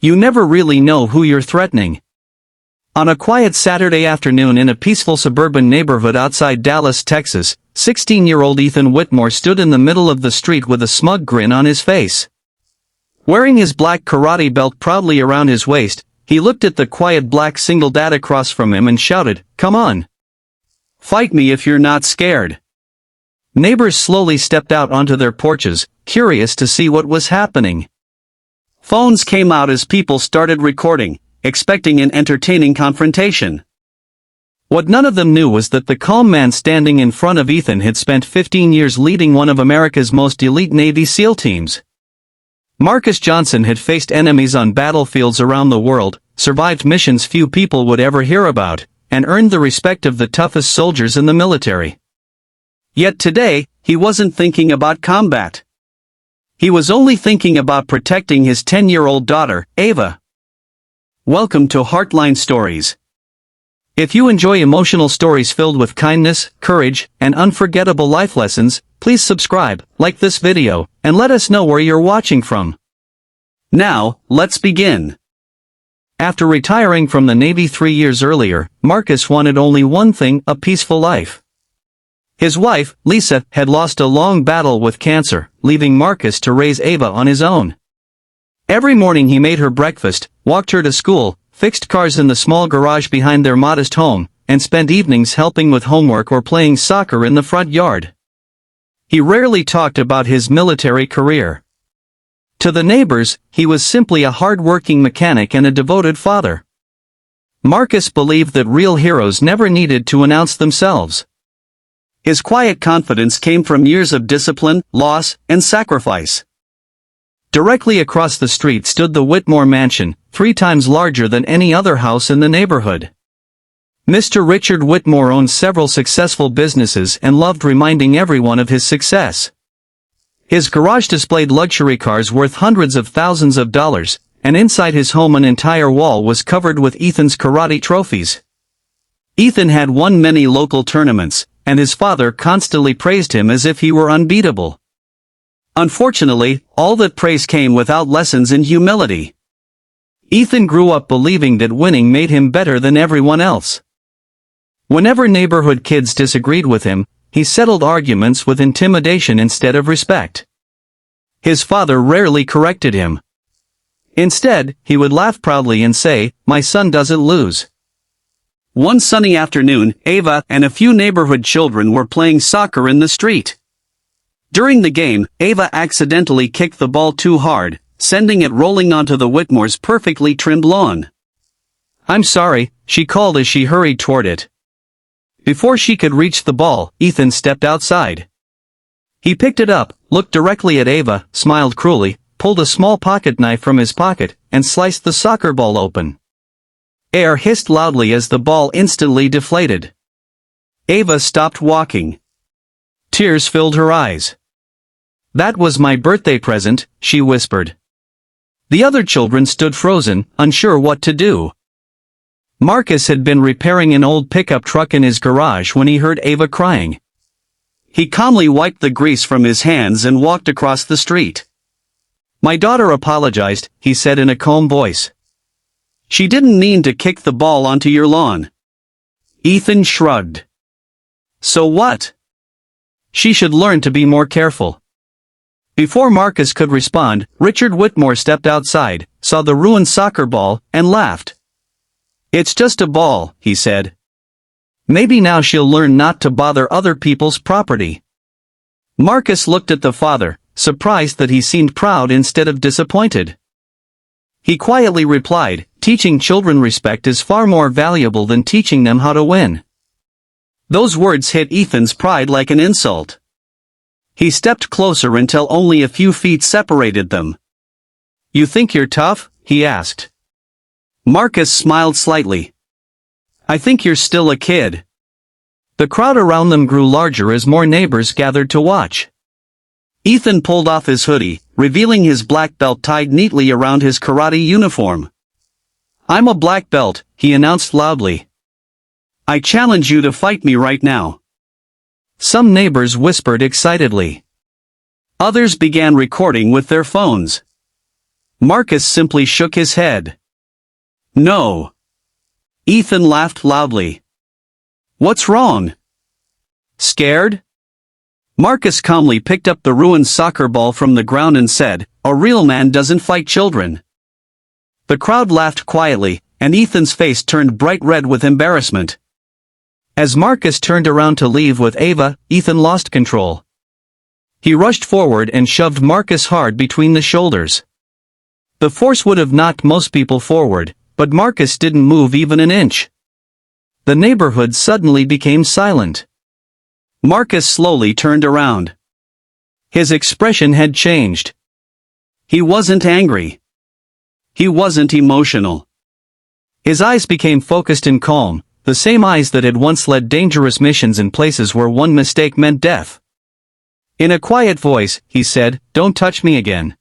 You never really know who you're threatening. On a quiet Saturday afternoon in a peaceful suburban neighborhood outside Dallas, Texas, 16-year-old Ethan Whitmore stood in the middle of the street with a smug grin on his face. Wearing his black karate belt proudly around his waist, he looked at the quiet black single dad across from him and shouted, "Come on. Fight me if you're not scared." Neighbors slowly stepped out onto their porches, curious to see what was happening. Phones came out as people started recording, expecting an entertaining confrontation. What none of them knew was that the calm man standing in front of Ethan had spent 15 years leading one of America's most elite Navy SEAL teams. Marcus Johnson had faced enemies on battlefields around the world, survived missions few people would ever hear about, and earned the respect of the toughest soldiers in the military. Yet today, he wasn't thinking about combat. He was only thinking about protecting his 10-year-old daughter, Ava. Welcome to Heartline Stories. If you enjoy emotional stories filled with kindness, courage, and unforgettable life lessons, please subscribe, like this video, and let us know where you're watching from. Now, let's begin. After retiring from the Navy 3 years earlier, Marcus wanted only one thing: a peaceful life. His wife, Lisa, had lost a long battle with cancer, leaving Marcus to raise Ava on his own. Every morning he made her breakfast, walked her to school, fixed cars in the small garage behind their modest home, and spent evenings helping with homework or playing soccer in the front yard. He rarely talked about his military career. To the neighbors, he was simply a hard-working mechanic and a devoted father. Marcus believed that real heroes never needed to announce themselves. His quiet confidence came from years of discipline, loss, and sacrifice. Directly across the street stood the Whitmore mansion, 3 times larger than any other house in the neighborhood. Mr. Richard Whitmore owned several successful businesses and loved reminding everyone of his success. His garage displayed luxury cars worth hundreds of thousands of dollars, and inside his home an entire wall was covered with Ethan's karate trophies. Ethan had won many local tournaments, and his father constantly praised him as if he were unbeatable. Unfortunately, all that praise came without lessons in humility. Ethan grew up believing that winning made him better than everyone else. Whenever neighborhood kids disagreed with him, he settled arguments with intimidation instead of respect. His father rarely corrected him. Instead, he would laugh proudly and say, "My son doesn't lose." One sunny afternoon, Ava and a few neighborhood children were playing soccer in the street. During the game, Ava accidentally kicked the ball too hard, sending it rolling onto the Whitmore's perfectly trimmed lawn. "I'm sorry," she called as she hurried toward it. Before she could reach the ball, Ethan stepped outside. He picked it up, looked directly at Ava, smiled cruelly, pulled a small pocket knife from his pocket, and sliced the soccer ball open. Air hissed loudly as the ball instantly deflated. Ava stopped walking. Tears filled her eyes. "That was my birthday present," she whispered. The other children stood frozen, unsure what to do. Marcus had been repairing an old pickup truck in his garage when he heard Ava crying. He calmly wiped the grease from his hands and walked across the street. "My daughter apologized," he said in a calm voice. "She didn't mean to kick the ball onto your lawn." Ethan shrugged. "So what? She should learn to be more careful." Before Marcus could respond, Richard Whitmore stepped outside, saw the ruined soccer ball, and laughed. "It's just a ball," he said. "Maybe now she'll learn not to bother other people's property." Marcus looked at the father, surprised that he seemed proud instead of disappointed. He quietly replied, "Teaching children respect is far more valuable than teaching them how to win." Those words hit Ethan's pride like an insult. He stepped closer until only a few feet separated them. "You think you're tough?" he asked. Marcus smiled slightly. "I think you're still a kid." The crowd around them grew larger as more neighbors gathered to watch. Ethan pulled off his hoodie, revealing his black belt tied neatly around his karate uniform. "I'm a black belt," he announced loudly. "I challenge you to fight me right now." Some neighbors whispered excitedly. Others began recording with their phones. Marcus simply shook his head. No. Ethan laughed loudly. What's wrong? Scared? Marcus calmly picked up the ruined soccer ball from the ground and said, "A real man doesn't fight children." The crowd laughed quietly, and Ethan's face turned bright red with embarrassment. As Marcus turned around to leave with Ava, Ethan lost control. He rushed forward and shoved Marcus hard between the shoulders. The force would have knocked most people forward, but Marcus didn't move even an inch. The neighborhood suddenly became silent. Marcus slowly turned around. His expression had changed. He wasn't angry. He wasn't emotional. His eyes became focused and calm, the same eyes that had once led dangerous missions in places where one mistake meant death. In a quiet voice, he said, "Don't touch me again."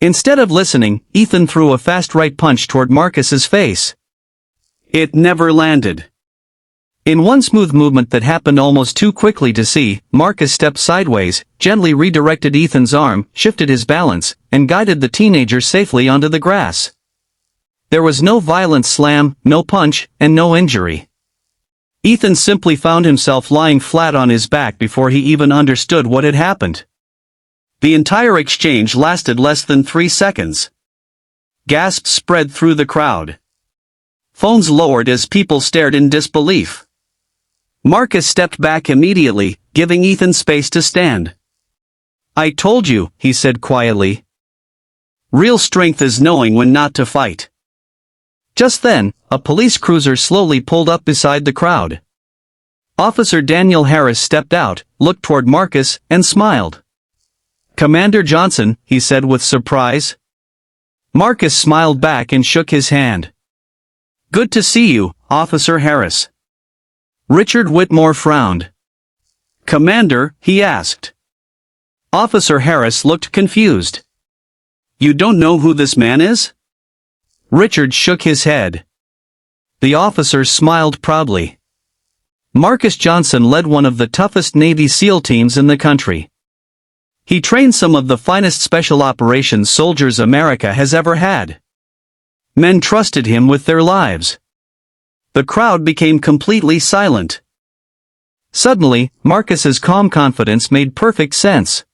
Instead of listening, Ethan threw a fast right punch toward Marcus's face. It never landed. In one smooth movement that happened almost too quickly to see, Marcus stepped sideways, gently redirected Ethan's arm, shifted his balance, and guided the teenager safely onto the grass. There was no violent slam, no punch, and no injury. Ethan simply found himself lying flat on his back before he even understood what had happened. The entire exchange lasted less than 3 seconds. Gasps spread through the crowd. Phones lowered as people stared in disbelief. Marcus stepped back immediately, giving Ethan space to stand. "I told you," he said quietly. "Real strength is knowing when not to fight." Just then, a police cruiser slowly pulled up beside the crowd. Officer Daniel Harris stepped out, looked toward Marcus, and smiled. "Commander Johnson," he said with surprise. Marcus smiled back and shook his hand. "Good to see you, Officer Harris." Richard Whitmore frowned. "Commander," he asked. Officer Harris looked confused. "You don't know who this man is?" Richard shook his head. The officer smiled proudly. Marcus Johnson led one of the toughest Navy SEAL teams in the country. He trained some of the finest special operations soldiers America has ever had. Men trusted him with their lives. The crowd became completely silent. Suddenly, Marcus's calm confidence made perfect sense.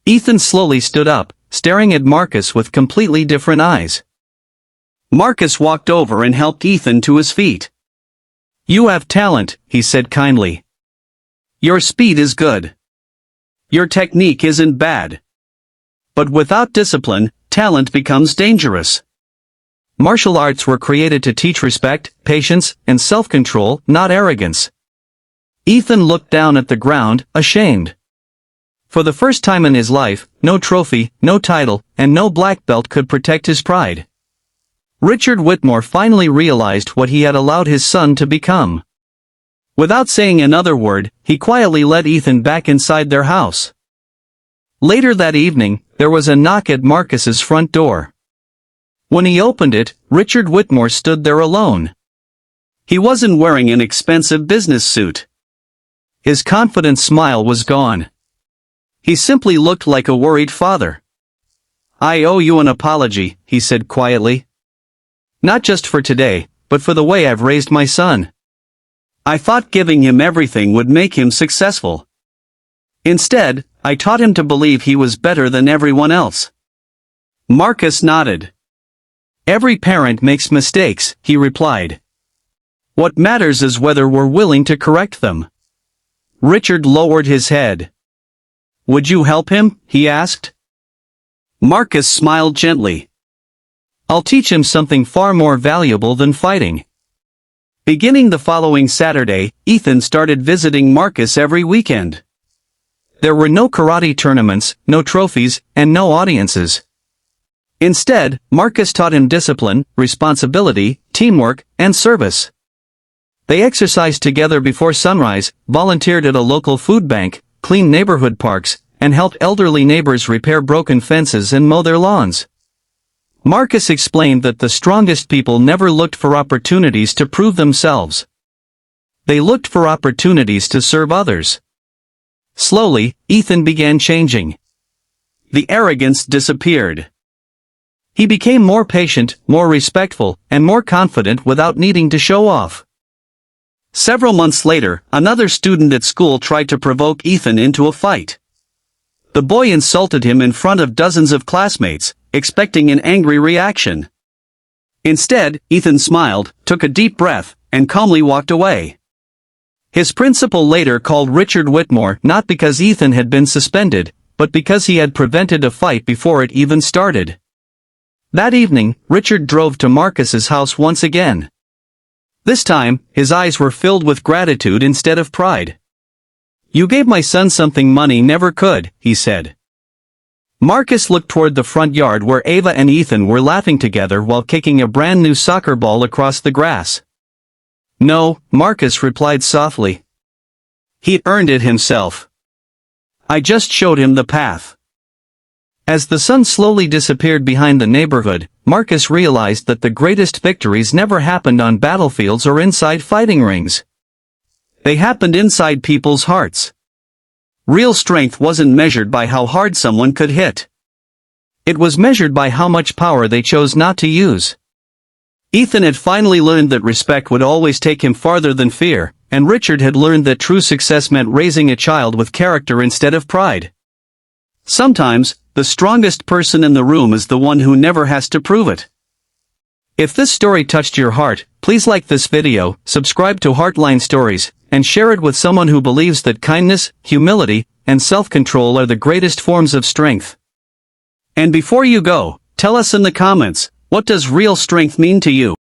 Ethan slowly stood up, staring at Marcus with completely different eyes. Marcus walked over and helped Ethan to his feet. "You have talent," he said kindly. "Your speed is good. Your technique isn't bad. But without discipline, talent becomes dangerous. Martial arts were created to teach respect, patience, and self-control, not arrogance." Ethan looked down at the ground, ashamed. For the first time in his life, no trophy, no title, and no black belt could protect his pride. Richard Whitmore finally realized what he had allowed his son to become. Without saying another word, he quietly led Ethan back inside their house. Later that evening, there was a knock at Marcus's front door. When he opened it, Richard Whitmore stood there alone. He wasn't wearing an expensive business suit. His confident smile was gone. He simply looked like a worried father. "I owe you an apology," he said quietly. "Not just for today, but for the way I've raised my son. I thought giving him everything would make him successful. Instead, I taught him to believe he was better than everyone else." Marcus nodded. "Every parent makes mistakes," he replied. "What matters is whether we're willing to correct them." Richard lowered his head. "Would you help him?" he asked. Marcus smiled gently. "I'll teach him something far more valuable than fighting." Beginning the following Saturday, Ethan started visiting Marcus every weekend. There were no karate tournaments, no trophies, and no audiences. Instead, Marcus taught him discipline, responsibility, teamwork, and service. They exercised together before sunrise, volunteered at a local food bank, cleaned neighborhood parks, and helped elderly neighbors repair broken fences and mow their lawns. Marcus explained that the strongest people never looked for opportunities to prove themselves. They looked for opportunities to serve others. Slowly, Ethan began changing. The arrogance disappeared. He became more patient, more respectful, and more confident without needing to show off. Several months later, another student at school tried to provoke Ethan into a fight. The boy insulted him in front of dozens of classmates, expecting an angry reaction. Instead, Ethan smiled, took a deep breath, and calmly walked away. His principal later called Richard Whitmore not because Ethan had been suspended, but because he had prevented a fight before it even started. That evening, Richard drove to Marcus's house once again. This time, his eyes were filled with gratitude instead of pride. "You gave my son something money never could," he said. Marcus looked toward the front yard where Ava and Ethan were laughing together while kicking a brand new soccer ball across the grass. "No," Marcus replied softly. "He earned it himself. I just showed him the path." As the sun slowly disappeared behind the neighborhood, Marcus realized that the greatest victories never happened on battlefields or inside fighting rings. They happened inside people's hearts. Real strength wasn't measured by how hard someone could hit. It was measured by how much power they chose not to use. Ethan had finally learned that respect would always take him farther than fear, and Richard had learned that true success meant raising a child with character instead of pride. Sometimes, the strongest person in the room is the one who never has to prove it. If this story touched your heart, please like this video, subscribe to Heartline Stories, and share it with someone who believes that kindness, humility, and self-control are the greatest forms of strength. And before you go, tell us in the comments, what does real strength mean to you?